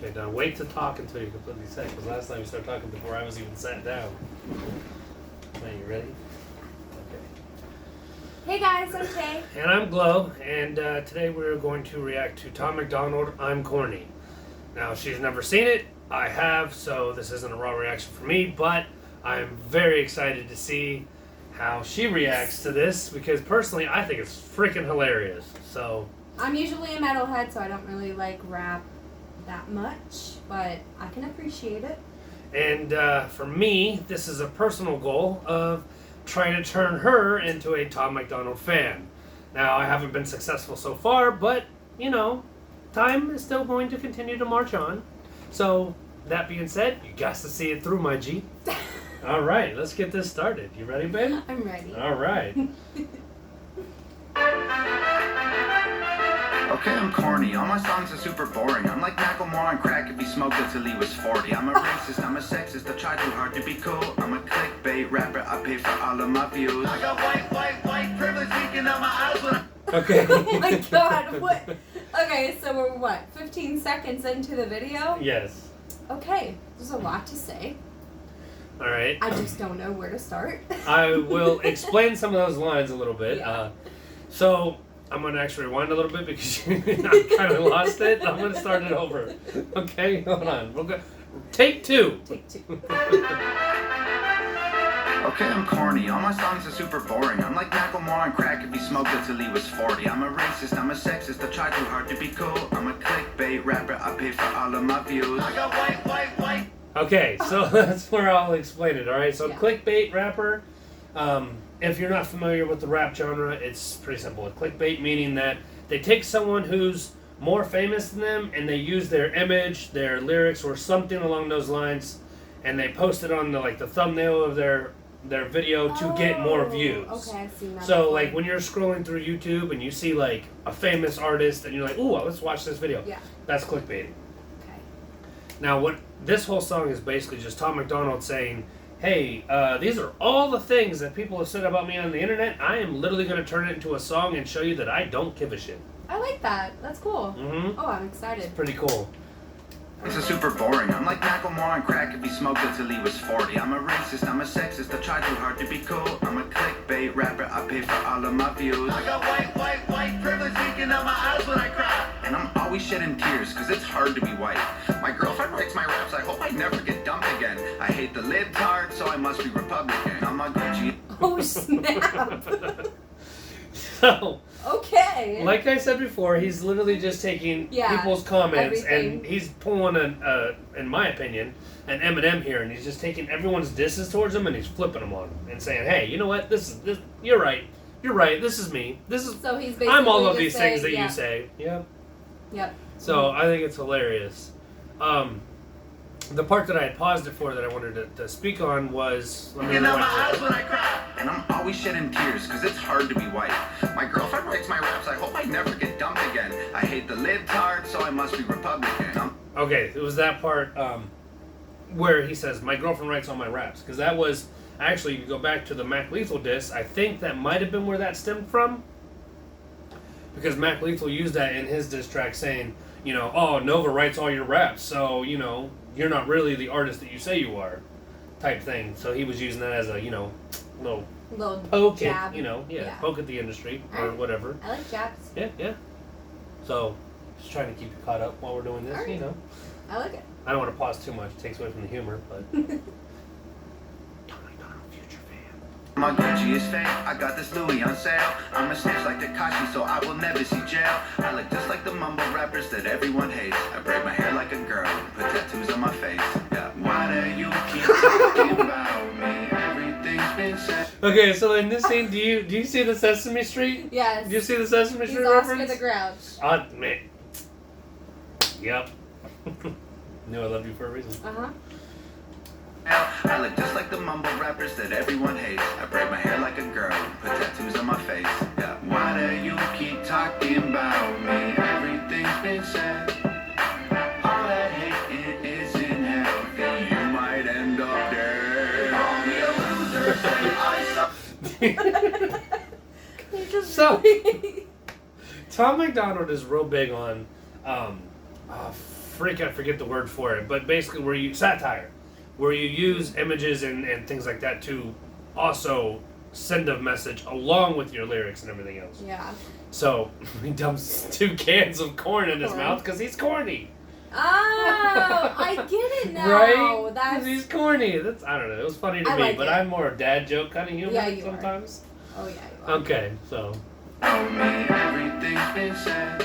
Okay, now wait to talk until you're completely set, because last time you started talking before I was even sat down. Are you ready? Okay. Hey guys, I'm Tay. And I'm Glow, and today we're going to react to Tom MacDonald I'm Corny. Now, she's never seen it, I have, so this isn't a raw reaction for me, but I'm very excited to see how she reacts to this, because personally I think it's freaking hilarious. So I'm usually a metalhead, so I don't really like rap that much, but I can appreciate it. And for me, this is a personal goal of trying to turn her into a Tom MacDonald fan. Now, I haven't been successful so far, but, you know, time is still going to continue to march on. So, that being said, you got to see it through, my G. All right, let's get this started. You ready, babe? I'm ready. All right. Okay, I'm corny. All my songs are super boring. I'm like Macklemore on crack if he smoked it till he was 40. I'm a racist, I'm a sexist, I try too hard to be cool. I'm a clickbait rapper, I pay for all of my views. I got white privilege leaking out my eyes when Okay. Oh my god, what? Okay, so we're what, 15 seconds into the video? Yes. Okay, there's a lot to say. All right. I just don't know where to start. I will explain some of those lines a little bit. Yeah. So I'm going to actually rewind a little bit because I kind of lost it. I'm going to start it over. Okay, hold on. We'll go. Take two. Take two. Okay, I'm corny. All my songs are super boring. I'm like Macklemore on crack if he smoked it till he was 40. I'm a racist, I'm a sexist, I try too hard to be cool. I'm a clickbait rapper, I pay for all of my views. I got white. Okay, so that's where I'll explain it, all right? So Yeah. clickbait rapper, if you're not familiar with the rap genre, it's pretty simple. A clickbait meaning that they take someone who's more famous than them and they use their image, their lyrics, or something along those lines, and they post it on the thumbnail of their video to get more views. Okay, I've seen that. So, before. like, when you're scrolling through YouTube and you see, like, a famous artist and you're like, ooh, let's watch this video. Yeah. That's clickbaiting. Okay. Now, what this whole song is basically just Tom MacDonald saying, hey, these are all the things that people have said about me on the internet. I am literally going to turn it into a song and show you that I don't give a shit. I like that. That's cool. Mm-hmm. Oh, I'm excited. Pretty cool. This is super boring. I'm like Macklemore on crack if he smoked it till he was 40. I'm a racist, I'm a sexist, I try too hard to be cool. I'm a clickbait rapper, I pay for all of my views. I got white privilege leaking out my eyes when I cry. And I'm always shedding tears, cause it's hard to be white. My girlfriend writes my raps, I hope I never get dumped again. I hate the libtard, so I must be Republican. I'm a Gucci. Oh, snap. So, Okay. like I said before, he's literally just taking people's comments everything. and he's pulling in my opinion, an Eminem here, and he's just taking everyone's disses towards him and he's flipping them on and saying, hey, you know what? This you're right. You're right. This is me. This is So he's basically I'm all of just these saying, things that you say. Yeah. Yep. So I think it's hilarious. The part that I had paused it for that I wanted to speak on was Leaking out my eyes when I cry. And I'm always shedding tears, cause it's hard to be white. My girlfriend writes my raps, I hope I never get dumped again. I hate the libtard, so I must be Republican. Okay, it was that part where he says, my girlfriend writes all my raps. Because that was, actually, you go back to the Mac Lethal diss, I think that might have been where that stemmed from. Because Mac Lethal used that in his diss track saying, you know, oh, Nova writes all your raps, so, you know, you're not really the artist that you say you are, type thing. So he was using that as a, you know, little poke jab. at, you know, poke at the industry or whatever. I like jabs. Yeah. So, just trying to keep you caught up while we're doing this, All right. you know. I like it. I don't want to pause too much. It takes away from the humor, but... My Gucci is fake, I got this Louis on sale. I'm a snitch like Tekashi, so I will never see jail. I look just like the mumble rappers that everyone hates. I braid my hair like a girl, put tattoos on my face. Yeah. Why do you keep talking about me? Everything's been said. Okay, so in this scene, do you see the Sesame Street? Yes. Do you see the Sesame He's Street Oscar reference? the Grouch. Man. Yep. Knew I loved you for a reason. Uh-huh. I look just like the mumble rappers that everyone hates. I braid my hair like a girl, put tattoos on my face. Yeah. Why do you keep talking about me? Everything's been said. All that hate isn't healthy. You might end up dead. Call me a loser, say I suck. So, Tom MacDonald is real big on, I forget the word for it, but basically where you satire, where you use images and things like that to also send a message along with your lyrics and everything else. Yeah. So he dumps 2 cans of corn in his mouth because he's corny. Oh, I get it now. Right? That's Because he's corny. That's, I don't know. It was funny to I me, like but it. I'm more dad joke kind of humor Yeah, you sometimes. Oh yeah. You are. Okay, so. Tell me everything's been said.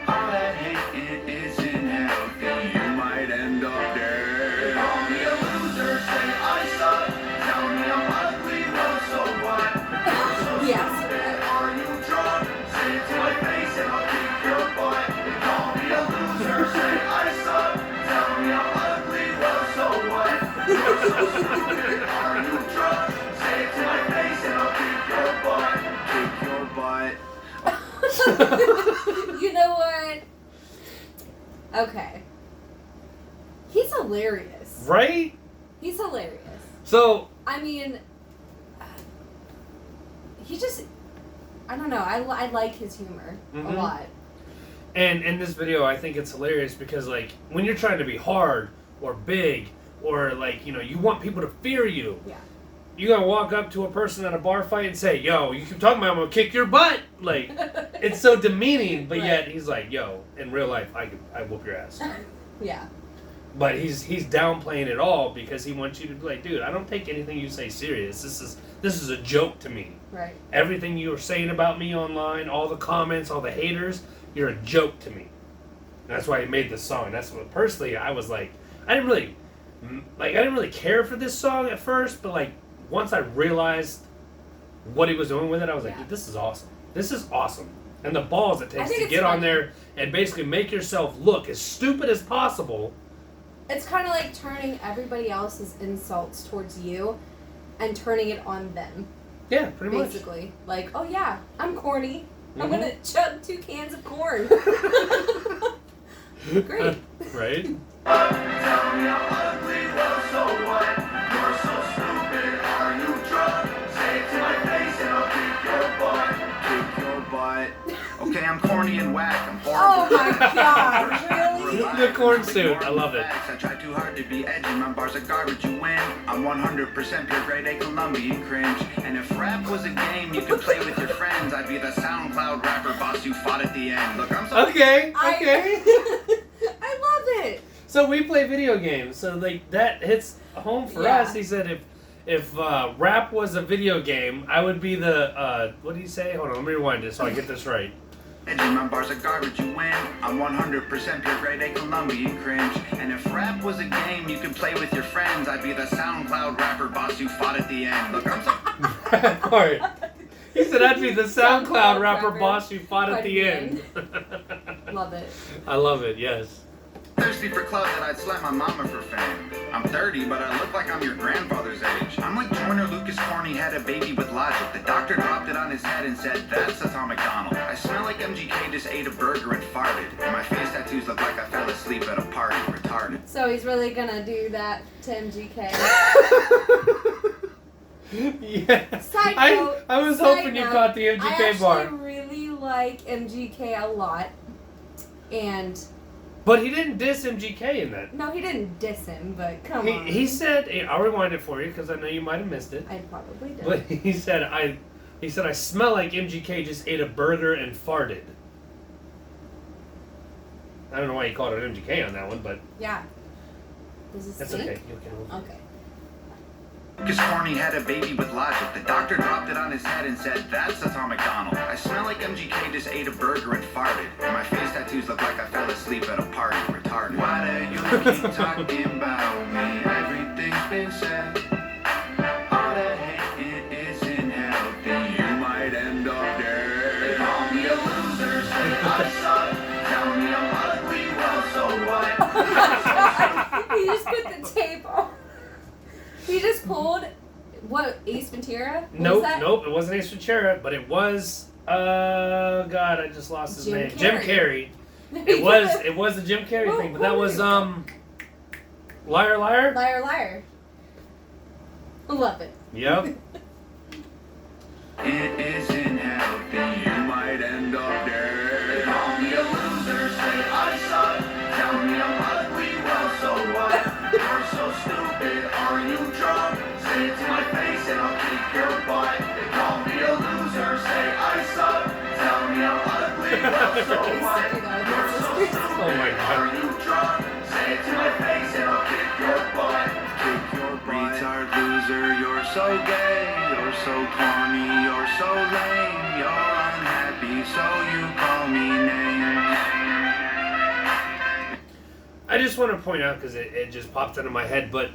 All that hate, it isn't healthy. You might end up dead. Call me a loser, say I suck. Tell me I'm ugly, well, so what? You're so Yes. stupid, are you drunk? Say it to my face and I'll kick your butt. Call me a loser, say I suck. Tell me I'm ugly, well, so what? You're so stupid, are you drunk? Say it to my face and I'll kick your butt. Kick your butt. You know what? Okay. He's hilarious. Right? He's hilarious. So, I mean, he just, I don't know. I like his humor a Mhm. lot. and in this video, I think it's hilarious because, like, when you're trying to be hard or big or, like, you know, you want people to fear you. Yeah. You gotta walk up to a person at a bar fight and say, yo, you keep talking about I'm gonna kick your butt. Like, it's so demeaning, but Right. yet he's like, yo, in real life, I whoop your ass. Yeah. But he's downplaying it all because he wants you to be like, dude, I don't take anything you say serious. This is a joke to me. Right. Everything you were saying about me online, all the comments, all the haters, you're a joke to me. And that's why he made this song. That's what personally I was like, I didn't really care for this song at first, but like once I realized what he was doing with it, I was like, Yeah. dude, this is awesome. This is awesome. And the balls it takes think to it's get on funny. there and basically make yourself look as stupid as possible. It's kind of like turning everybody else's insults towards you and turning it on them. Yeah, pretty much. Basically. Like, oh yeah, I'm corny. I'm Mhm. gonna chug 2 cans of corn. Great. Right? Tell me I'm ugly, well, so what? You're so stupid, are you drunk? Say it to my face and I'll kick your butt. Kick your butt. Okay, I'm corny and whack, I'm Oh horrible. my god, really? The corn suit, I love it. I try too hard to be edgy, my bars are garbage, you win. I'm 100% pure grade A Colombian cringe. And if rap was a game you could play with your friends, I'd be the SoundCloud rapper boss you fought at the end. Look, I'm so Okay. I love it. So we play video games, so like that hits home for Yeah. us. He said if rap was a video game, I would be the what did he say? Hold on, let me rewind it so I get this right. edgy, my bars are garbage, you win. I'm 100% pure grade A Colombian cringe. And if rap was a game you could play with your friends, I'd be the SoundCloud rapper boss you fought at the end. Look, I'm so Part. He said I'd be the SoundCloud SoundCloud rapper rapper boss you fought at the end. Love it. I love it. Yes. thirsty for clout that I'd slap my mama for fame. I'm 30, but I look like I'm your grandfather's age. I'm like Joyner Lucas Corny had a baby with logic. The doctor dropped it on his head and said, that's a Tom MacDonald. I smell like MGK just ate a burger and farted. And my face tattoos look like I fell asleep at a party, retarded. So he's really gonna do that to MGK. Yeah. Side I note, was side hoping you note, caught the I MGK actually bar. really like MGK a lot. And But he didn't diss MGK in that. no, he didn't diss him, but come on. He said, I'll rewind it for you because I know you might have missed it. I probably did. But he said I smell like MGK just ate a burger and farted. I don't know why he called it MGK on that one, but Yeah. Does it that's stink? okay. You can. Okay. Lucas Corny had a baby with logic. The doctor dropped it on his head and said, that's a Tom MacDonald. I smell like MGK just ate a burger and farted. And my face tattoos look like I fell asleep at a party, retarded. Why do you keep talking about me? Everything's been said. All that hate, it isn't healthy. You might end up dead. They call me a loser, say I suck. Tell me I'm ugly, well, so what? He just put the tape on. He just pulled what, Ace Ventura? What was Nope, that? nope. It wasn't Ace Ventura, but it was. God, I just lost his Jim name. Carrey. Jim Carrey. It was the Jim Carrey thing, but that was Liar Liar. Liar, liar. Love it. Yep. It isn't healthy, you might end up dead. They call me a loser, say I suck. Tell me Oh my god. Say it to my face and I'll kick your butt. Kick your butt. Retard loser, you're so gay. You're so corny, you're so lame. You're unhappy, so you call me names. I just want to point out, because it just popped into my head, but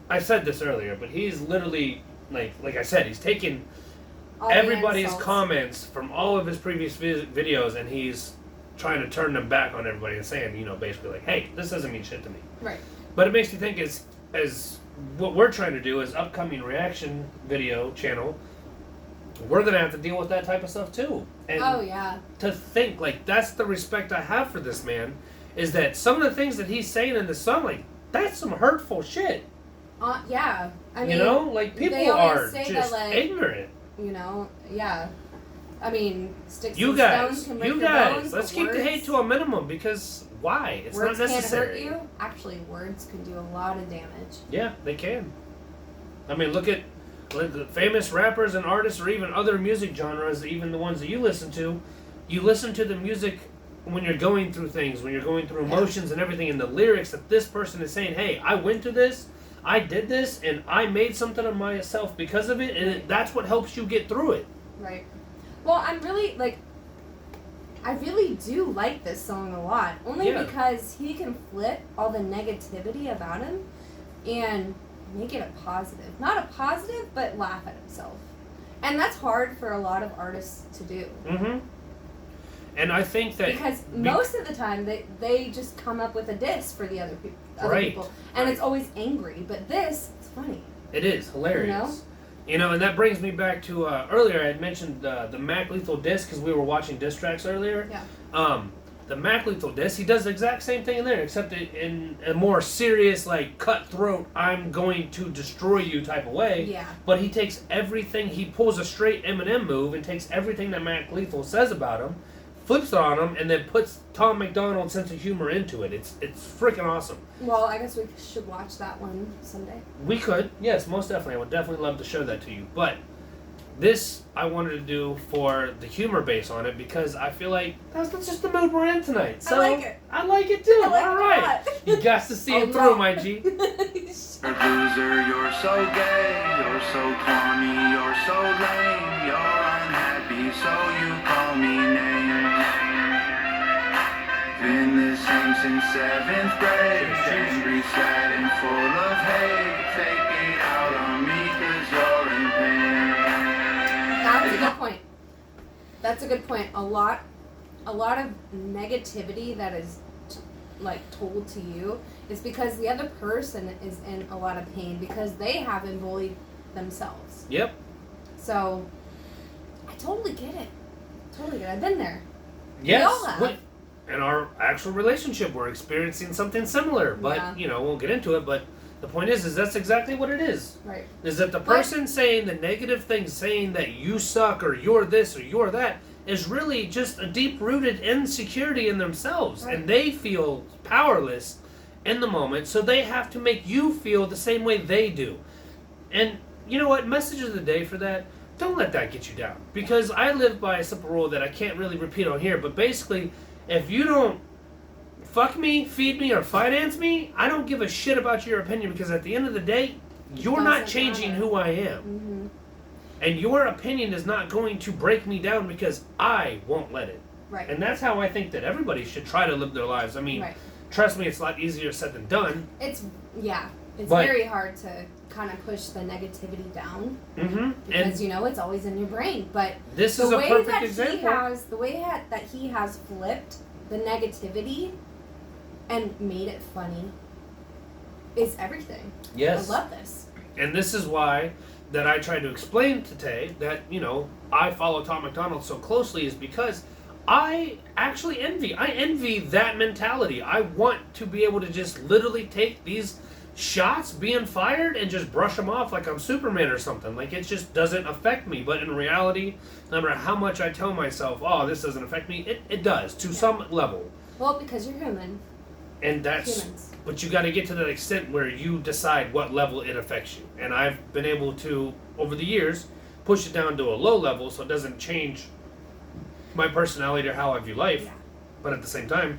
I said this earlier, but he's literally, like I said, he's taken All everybody's insults. comments from all of his previous videos, and he's trying to turn them back on everybody and saying, basically like, hey, this doesn't mean shit to me. Right. But it makes me think as what we're trying to do as upcoming reaction video channel, we're going to have to deal with that type of stuff too. And Oh, yeah. to think, like, that's the respect I have for this man, is that some of the things that he's saying in the song, like, that's some hurtful shit. Yeah. I mean, like, they people always are say just that, like, ignorant. Yeah. I mean, sticks You and guys, stones can break your bones, let's but keep the words- hate to a minimum, because why? It's words not necessary. can't hurt you. Actually, words can do a lot of damage. Yeah, they can. I mean, look at the famous rappers and artists, or even other music genres, even the ones that you listen to. You listen to the music when you're going through things, when you're going through emotions and everything, and the lyrics that this person is saying, hey, I went to this, I did this, and I made something of myself because of it, and that's what helps you get through it. Right. Well, I'm really, I really do like this song a lot. Only because he can flip all the negativity about him and make it a positive. Not a positive, but laugh at himself. And that's hard for a lot of artists to do. Mm-hmm. And I think that... Because most of the time, they just come up with a diss for the other people. And it's always angry. But this, it's funny. It is hilarious. And that brings me back to earlier I had mentioned the Mac Lethal diss, because we were watching diss tracks earlier. Yeah. The Mac Lethal diss, he does the exact same thing in there, except in a more serious, like, cutthroat, I'm going to destroy you type of way. Yeah. But he takes everything, he pulls a straight Eminem move and takes everything that Mac Lethal says about him, flips it on him, and then puts Tom MacDonald's sense of humor into it. It's freaking awesome. Well, I guess we should watch that one someday. We could, yes, most definitely. I would definitely love to show that to you. But this I wanted to do for the humor base on it, because I feel like that's just the mood we're in tonight. So I like it. I like it too. I like All it a right. lot. You got to see it through, my G. Loser, you're so gay, you're so corny, you're so lame, you're unhappy, so you call me names. Been the same since 7th grade, angry, sad, and full of hate. Take it out on me 'cause you're in pain. That's a good point. That's a good point. A lot of negativity that is told to you is because the other person is in a lot of pain because they haven't bullied themselves. Yep. So I totally get it. Totally get it. I've been there. Yes. We all have. In our actual relationship, we're experiencing something similar. But, Yeah. we'll get into it. But the point is that's exactly what it is. Right. Is that the person saying the negative things, saying that you suck or you're this or you're that, is really just a deep-rooted insecurity in themselves. Right. And they feel powerless in the moment, so they have to make you feel the same way they do. And you know what? Message of the day for that, don't let that get you down. Because I live by a simple rule that I can't really repeat on here, but basically, if you don't fuck me, feed me, or finance me, I don't give a shit about your opinion, because at the end of the day, you're not Doesn't changing matter. who I am. Mm-hmm. And your opinion is not going to break me down, because I won't let it. Right. And that's how I think that everybody should try to live their lives. I mean, Right. trust me, it's a lot easier said than done. It's But- very hard to kind of push the negativity down Mm-hmm. because And it's always in your brain. But this the is a way perfect that example. the way that he has flipped the negativity and made it funny is everything. Yes. I love this. And this is why that I tried to explain to Tay that, I follow Tom MacDonald so closely, is because I actually envy that mentality. I want to be able to just literally take these shots being fired and just brush them off like I'm Superman or something. Like, it just doesn't affect me. But in reality, no matter how much I tell myself, oh, this doesn't affect me, it does to some level. Well, because you're human. And that's, Humans. but you got to get to that extent where you decide what level it affects you. And I've been able to, over the years, push it down to a low level so it doesn't change my personality or how I view life. Yeah. But at the same time,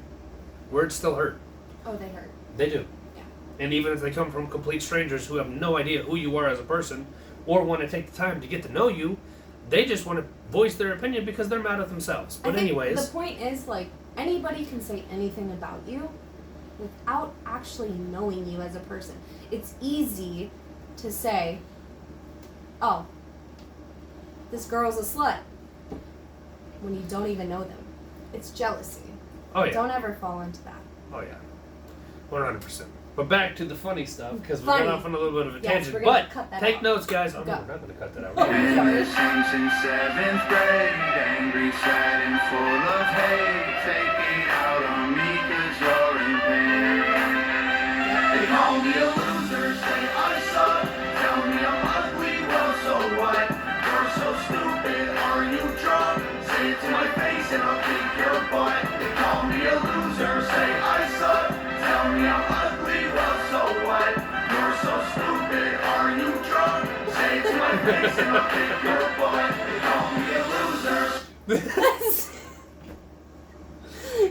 words still hurt. Oh, they hurt. They do. Yeah. And even if they come from complete strangers who have no idea who you are as a person or want to take the time to get to know you, they just want to voice their opinion because they're mad at themselves. But anyways, the point is, like, anybody can say anything about you without actually knowing you as a person. It's easy to say, oh, this girl's a slut, when you don't even know them. It's jealousy. oh yeah. Don't ever fall into that. Oh yeah. 100%. But back to the funny stuff, because we Funny. got off on a little bit of a Yes, tangent. we're gonna But cut that take out. notes, guys. Oh, Go. no, we're not going to cut that out. Innocence in 7th grade, angry, sad, and full of hate. Take it out on me 'cause you're in pain. They call me a loser, say I suck. Tell me I'm ugly, well so what? You're so stupid, are you drunk? Say it to my face and I'll kick your butt. They call me a loser, say I suck. Tell me I'm ugly, well so what? You're so stupid, are you drunk? Say it to my face and I'll kick your butt. They call me a loser.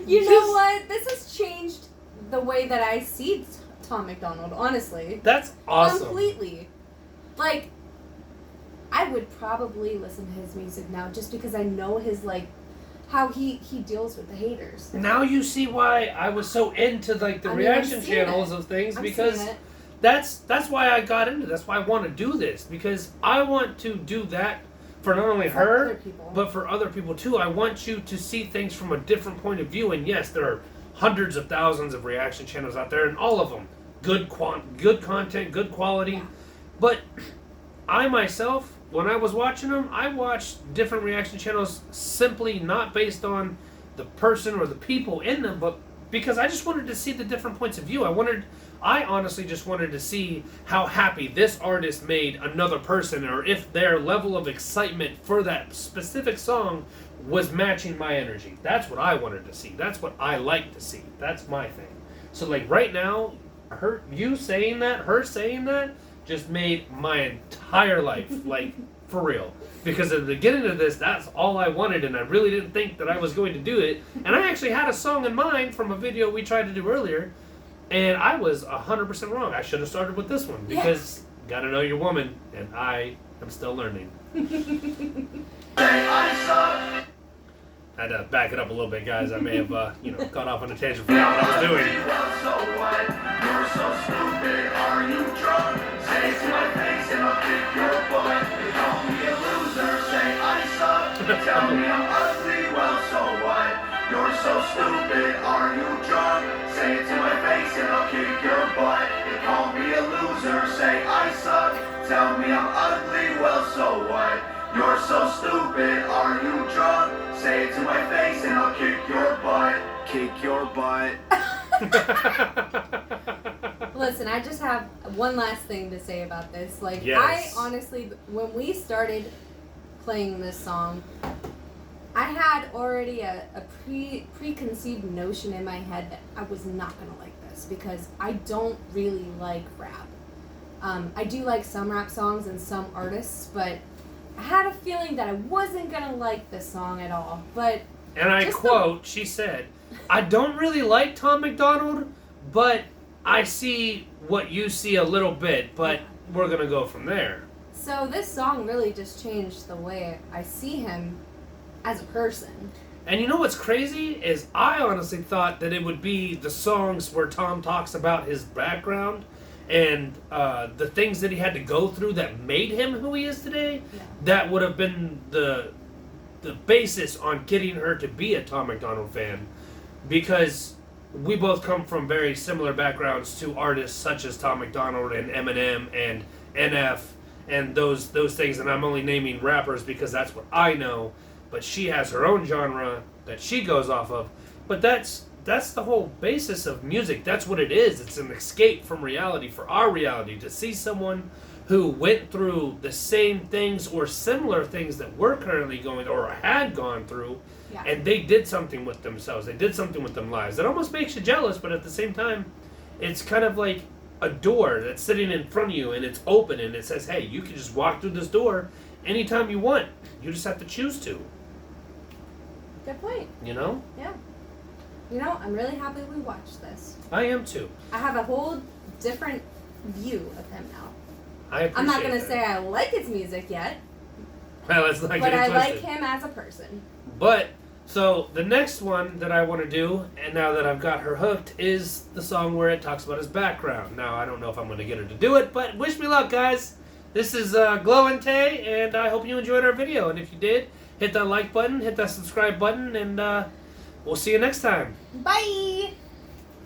You know what? This has changed the way that I see Tom MacDonald, honestly. That's awesome. Completely. Like, I would probably listen to his music now just because I know his, like, how he deals with the haters. Now you see why I was so into like the I mean, reaction I've seen channels it. of things, I'm because seeing it. that's why I got into this. That's why I want to do this, because I want to do that for not only For her other people. but for other people too. I want you to see things from a different point of view. And yes, there are hundreds of thousands of reaction channels out there, and all of them good content, good quality. Yeah. But I myself, when I was watching them, I watched different reaction channels simply not based on the person or the people in them, but because I just wanted to see the different points of view. I honestly just wanted to see how happy this artist made another person, or if their level of excitement for that specific song was matching my energy. That's what I wanted to see. That's what I like to see. That's my thing. So like right now, her saying that just made my entire life, like, for real. Because at the beginning of this, that's all I wanted, and I really didn't think that I was going to do it. And I actually had a song in mind from a video we tried to do earlier, and I was 100% wrong. I should have started with this one, because gotta know your woman, and I am still learning. I had to back it up a little bit, guys. I may have, gone off on a tangent for what I was doing. So what? You're so stupid, are you drunk? Say it to my face and I'll kick your butt. They call me a loser, say I suck. Tell me I'm ugly, well so what? You're so stupid, are you drunk? Say it to my face and I'll kick your butt. They call me a loser, say I suck. Tell me I'm ugly, well so what? You're so stupid, are you drunk? Say it to my face and I'll kick your butt. Kick your butt. Listen, I just have one last thing to say about this. Like, Yes. I honestly, when we started playing this song, I had already a preconceived notion in my head that I was not going to like this, because I don't really like rap. I do like some rap songs and some artists, but I had a feeling that I wasn't going to like this song at all. But And I quote, she said, I don't really like Tom MacDonald, but I see what you see a little bit, but we're going to go from there. So this song really just changed the way I see him as a person. And you know what's crazy is I honestly thought that it would be the songs where Tom talks about his background and the things that he had to go through that made him who he is today. Yeah. That would have been the basis on getting her to be a Tom MacDonald fan, because we both come from very similar backgrounds to artists such as Tom MacDonald and Eminem and NF and those things, and I'm only naming rappers because that's what I know. But she has her own genre that she goes off of. But that's the whole basis of music. That's what it is. It's an escape from reality, for our reality, to see someone who went through the same things or similar things that we're currently going or had gone through, Yeah. and they did something with themselves. They did something with their lives. It almost makes you jealous, but at the same time, it's kind of like a door that's sitting in front of you, and it's open, and it says, hey, you can just walk through this door anytime you want. You just have to choose to. Good point. You know? Yeah. You know, I'm really happy we watched this. I am too. I have a whole different view of him now. I'm not going to say I like his music yet. Well, let's not but get it I twisted. like him as a person. But, so, the next one that I want to do, and now that I've got her hooked, is the song where it talks about his background. Now, I don't know if I'm going to get her to do it, but wish me luck, guys. This is Glow and Tay, and I hope you enjoyed our video. And if you did, hit that like button, hit that subscribe button, and we'll see you next time. Bye!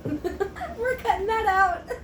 We're cutting that out.